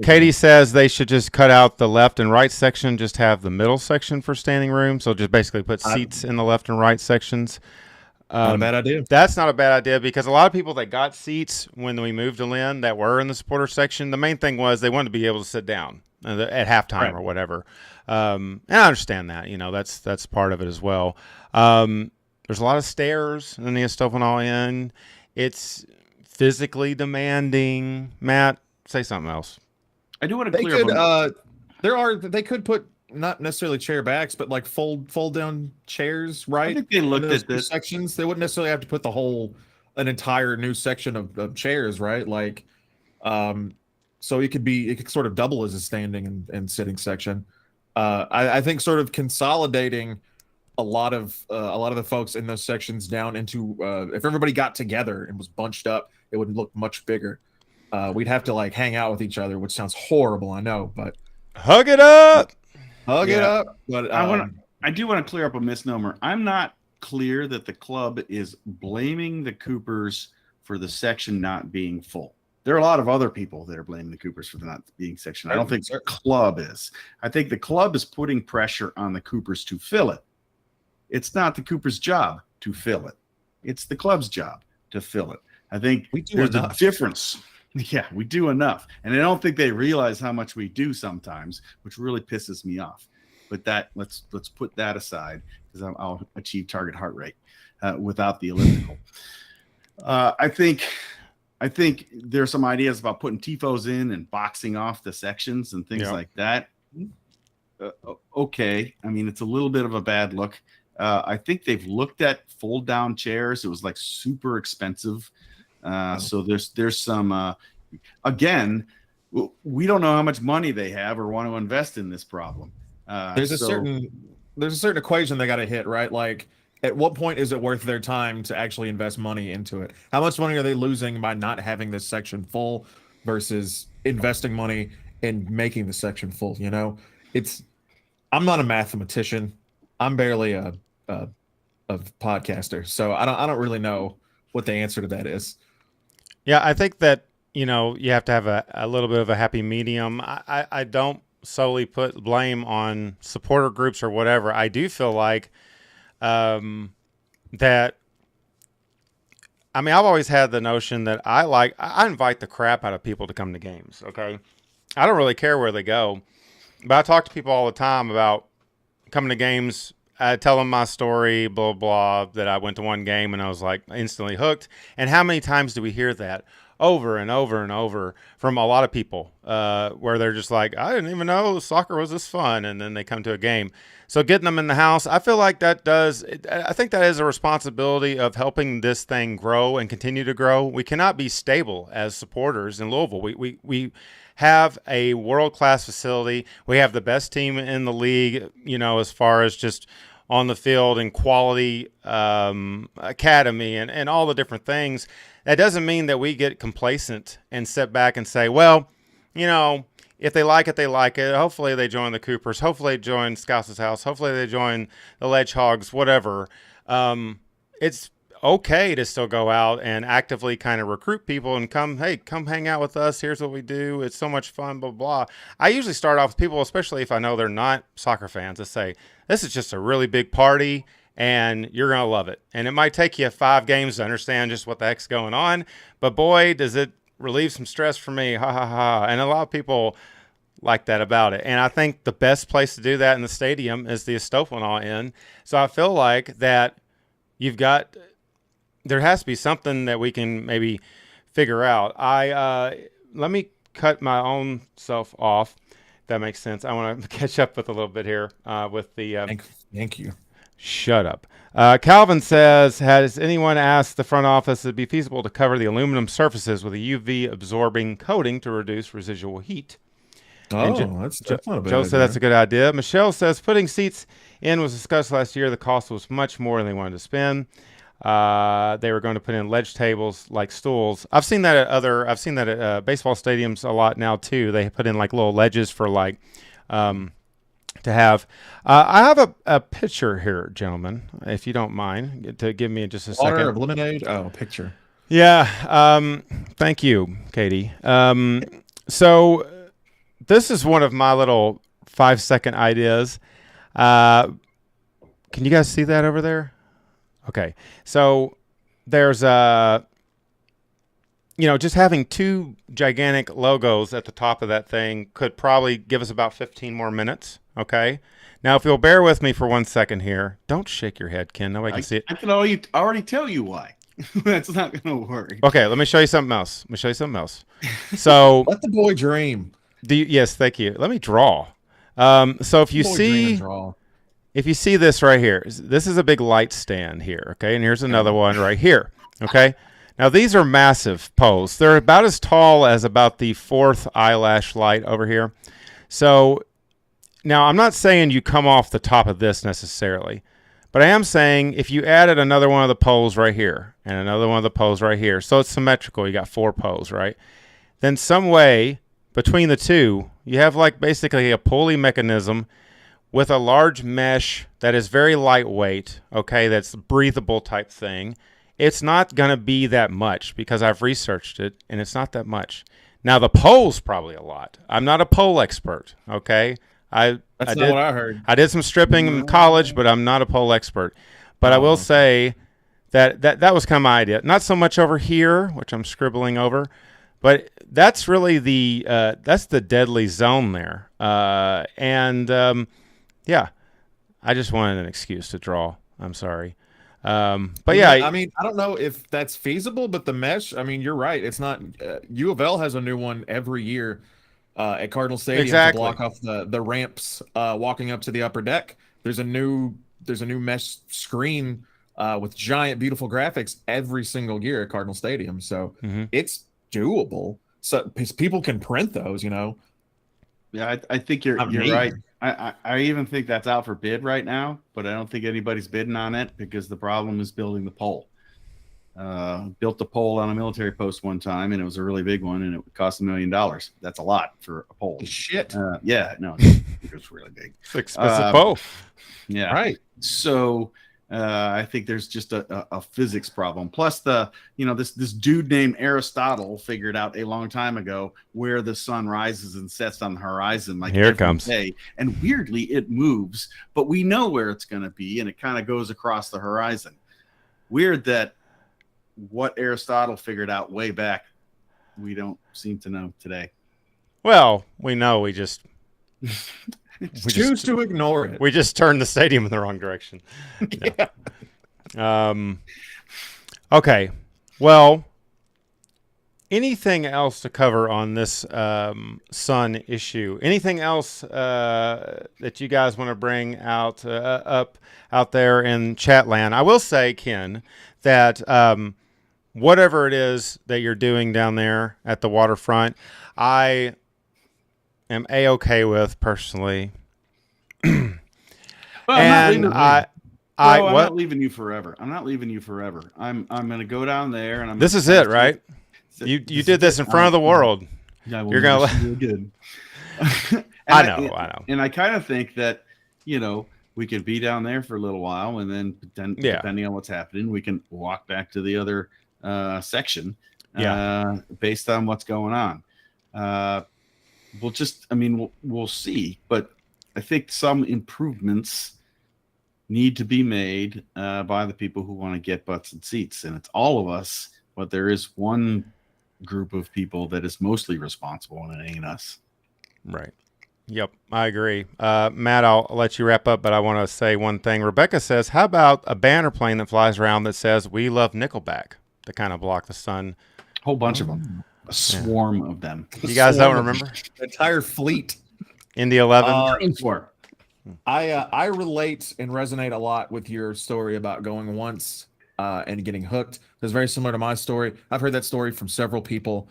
Katie says they should just cut out the left and right section, just have the middle section for standing room. So just basically put seats in the left and right sections. Not a bad idea. That's not a bad idea because a lot of people that got seats when we moved to Lynn that were in the supporter section, the main thing was they wanted to be able to sit down at halftime or whatever. And I understand that, that's part of it as well. There's a lot of stairs in the Estophanol Inn. It's physically demanding. Matt, say something else. I do want to clear up. They could put not necessarily chair backs, but like fold down chairs, right? I think they looked at this sections. They wouldn't necessarily have to put an entire new section of chairs, right? Like, so it could sort of double as a standing and sitting section. I think sort of consolidating a lot of the folks in those sections down into if everybody got together and was bunched up, it would look much bigger. We'd have to like hang out with each other, which sounds horrible, I know, but hug it up. But I do want to clear up a misnomer. I'm not clear that the club is blaming the Coopers for the section not being full. There are a lot of other people that are blaming the Coopers for the not being section. I don't think the club is. I think the club is putting pressure on the Coopers to fill it. It's not the Coopers' job to fill it. It's the club's job to fill it. I think there's a difference. Yeah, we do enough. And I don't think they realize how much we do sometimes, which really pisses me off. But let's put that aside because I'll achieve target heart rate without the elliptical. I think I think there's some ideas about putting tifos in and boxing off the sections and things like that. Okay. I mean, it's a little bit of a bad look. I think they've looked at fold down chairs. It was like super expensive. So there's some, again, we don't know how much money they have or want to invest in this problem. There's a certain equation they got to hit, right? Like, at what point is it worth their time to actually invest money into it? How much money are they losing by not having this section full versus investing money in making the section full? You know, I'm not a mathematician. I'm barely a podcaster, so I don't really know what the answer to that is. Yeah, I think that, you have to have a little bit of a happy medium. I don't solely put blame on supporter groups or whatever. I do feel like that, I mean, I've always had the notion that I invite the crap out of people to come to games. Okay. I don't really care where they go, but I talk to people all the time about coming to games. I tell them my story, blah, blah, that I went to one game and I was like instantly hooked. And how many times do we hear that over and over and over from a lot of people, where they're just like, I didn't even know soccer was this fun. And then they come to a game. So getting them in the house, I feel like I think that is a responsibility of helping this thing grow and continue to grow. We cannot be stable as supporters in Louisville. We have a world-class facility. We have the best team in the league, as far as just on the field and quality academy and all the different things. That doesn't mean that we get complacent and sit back and say, well, if they like it, they like it. Hopefully they join the Coopers. Hopefully they join Scouts' House. Hopefully they join the Ledgehogs, whatever. It's okay to still go out and actively kind of recruit people and come hang out with us. Here's what we do. It's so much fun, blah, blah. I usually start off with people, especially if I know they're not soccer fans, to say, this is just a really big party and you're going to love it. And it might take you 5 games to understand just what the heck's going on, but boy, does it relieve some stress for me. Ha ha ha. And a lot of people like that about it. And I think the best place to do that in the stadium is the Estophenal Inn. So I feel like that there has to be something that we can maybe figure out. Let me cut my own self off. If that makes sense. I want to catch up with a little bit here with the. Thank you. Shut up. Calvin says, has anyone asked the front office if it'd be feasible to cover the aluminum surfaces with a UV absorbing coating to reduce residual heat? Oh, that's not a bad Joe idea. said that's a good idea. Michelle says putting seats in was discussed last year. The cost was much more than they wanted to spend. They were going to put in ledge tables like stools. I've seen that at baseball stadiums a lot now too. They put in like little ledges for like to have. I have a picture here, gentlemen, if you don't mind, to give me just a Water second. of lemonade. Oh, picture. Yeah. Thank you, Katie. So this is one of my little 5-second ideas. Can you guys see that over there? Okay. So there's just having 2 gigantic logos at the top of that thing could probably give us about 15 more minutes. Okay. Now, if you'll bear with me for 1 second here, don't shake your head, Ken. Nobody can see it. I can already tell you why. That's not going to work. Okay. Let me show you something else. So Let the boy dream. Yes, thank you. Let me draw. So if you see this right here, this is a big light stand here. Okay. And here's another one right here. Okay. Now, these are massive poles. They're about as tall as about the 4th eyelash light over here. So now I'm not saying you come off the top of this necessarily, but I am saying if you added another one of the poles right here and another one of the poles right here, so it's symmetrical, you got 4 poles, right? Then some way between the two, you have like basically a pulley mechanism with a large mesh that is very lightweight, okay, that's breathable type thing. It's not going to be that much because I've researched it, and it's not that much. Now, the pole's probably a lot. I'm not a pole expert, okay? That's not what I heard. I did some stripping in college, but I'm not a pole expert. But I will say that was kind of my idea. Not so much over here, which I'm scribbling over, but that's really that's the deadly zone there. Yeah, I just wanted an excuse to draw. I'm sorry. But yeah, I mean, I don't know if that's feasible, but the mesh, I mean, you're right. It's not, U of L has a new one every year at Cardinal Stadium to exactly. block off the ramps walking up to the upper deck. There's a new mesh screen with giant, beautiful graphics every single year at Cardinal Stadium. So it's doable. So people can print those, Yeah, I think you're Me. right. I even think that's out for bid right now, but I don't think anybody's bidding on it because the problem is building the pole. Built the pole on a military post one time, and it was a really big one, and it would cost $1 million. That's a lot for a pole. Shit. Yeah, no, it's really big. It's expensive pole. Yeah, Right. So I think there's just a physics problem. Plus, this dude named Aristotle figured out a long time ago where the sun rises and sets on the horizon. Like Here it every comes. day. And weirdly, it moves, but we know where it's going to be, and it kind of goes across the horizon. Weird that what Aristotle figured out way back, we don't seem to know today. Well, we know we just Choose to ignore it. we just turned the stadium in the wrong direction. Yeah. Okay. Well, anything else to cover on this sun issue? Anything else that you guys want to bring out up out there in chat land? I will say, Ken, that whatever it is that you're doing down there at the waterfront, I am A-okay with personally. Well, And I'm not leaving you forever. I'm not leaving you forever. I'm going to go down there, and This is it, right? You did this in front of the world. Yeah, You're gonna really good. I know. And I kind of think that we could be down there for a little while, and then depending on what's happening, we can walk back to the other section. Based on what's going on. We'll see, but I think some improvements need to be made by the people who want to get butts and seats, and it's all of us, but there is one group of people that is mostly responsible, and it ain't us. Right. Yep, I agree. Matt, I'll let you wrap up, but I want to say one thing. Rebecca says, how about a banner plane that flies around that says, "We love Nickelback," to kind of block the sun? Whole bunch of them. A swarm of them. You guys don't remember? Entire fleet. Indy 11? I relate and resonate a lot with your story about going once and getting hooked. It's very similar to my story. I've heard that story from several people.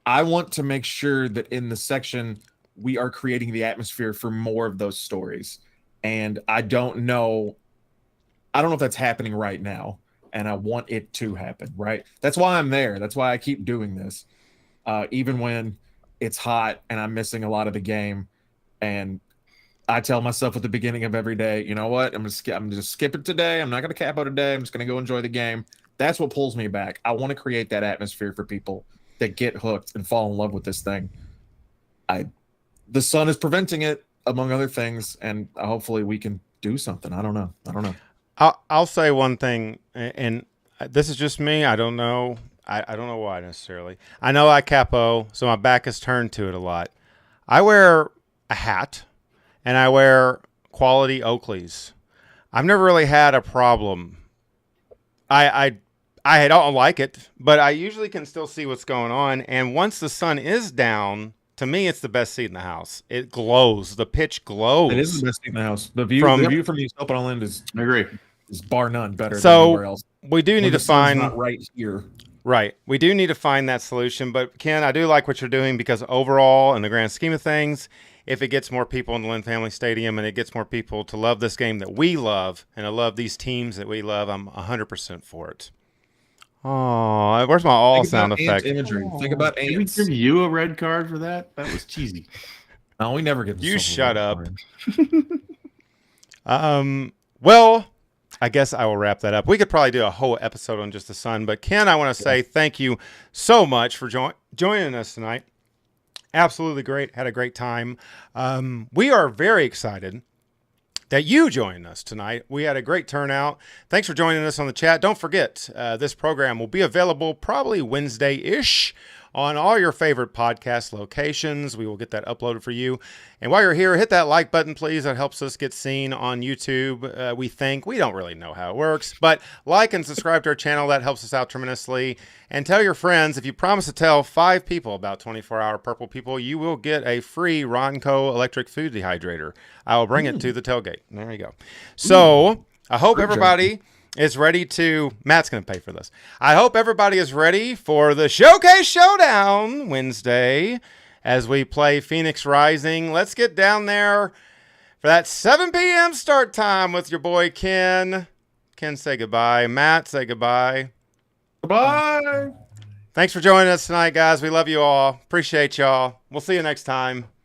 I want to make sure that in the section we are creating the atmosphere for more of those stories. And I don't know if that's happening right now. And I want it to happen, right? That's why I'm there. That's why I keep doing this. Even when it's hot and I'm missing a lot of the game. And I tell myself at the beginning of every day, you know what? I'm just skip it today. I'm not going to capo today. I'm just going to go enjoy the game. That's what pulls me back. I want to create that atmosphere for people that get hooked and fall in love with this thing. The sun is preventing it, among other things, and hopefully we can do something. I don't know. I'll say one thing, and this is just me. I don't know. I don't know why necessarily. I know I capo, so my back is turned to it a lot. I wear a hat, and I wear quality Oakleys. I've never really had a problem. I don't like it, but I usually can still see what's going on. And once the sun is down, to me, it's the best seat in the house. It glows. The pitch glows. It is the best seat in the house. The view from the East Open Island is bar none better than anywhere else. We do need to find not right here. Right. We do need to find that solution. But Ken, I do like what you're doing because overall, in the grand scheme of things, if it gets more people in the Lynn Family Stadium and it gets more people to love this game that we love and to love these teams that we love, I'm 100% for it. Oh, where's my all sound effect? Imagery. Think about ants. Did we give you a red card for that? That was cheesy. No, we never get. You shut up. Well, I guess I will wrap that up. We could probably do a whole episode on just the sun, but Ken, I want to say thank you so much for joining us tonight. Absolutely great. Had a great time. We are very excited that you joined us tonight. We had a great turnout. Thanks for joining us on the chat. Don't forget, this program will be available probably Wednesday-ish on all your favorite podcast locations. We will get that uploaded for you. And while you're here, hit that like button, please. That helps us get seen on YouTube. We don't really know how it works, but like and subscribe to our channel. That helps us out tremendously. And tell your friends, if you promise to tell 5 people about 24-Hour Purple People, you will get a free Ronco electric food dehydrator. I will bring it to the tailgate. There you go. So I hope everybody is ready to... Matt's going to pay for this. I hope everybody is ready for the Showcase Showdown Wednesday as we play Phoenix Rising. Let's get down there for that 7 p.m. start time with your boy Ken. Ken, say goodbye. Matt, say goodbye. Bye. Thanks for joining us tonight, guys. We love you all. Appreciate y'all. We'll see you next time.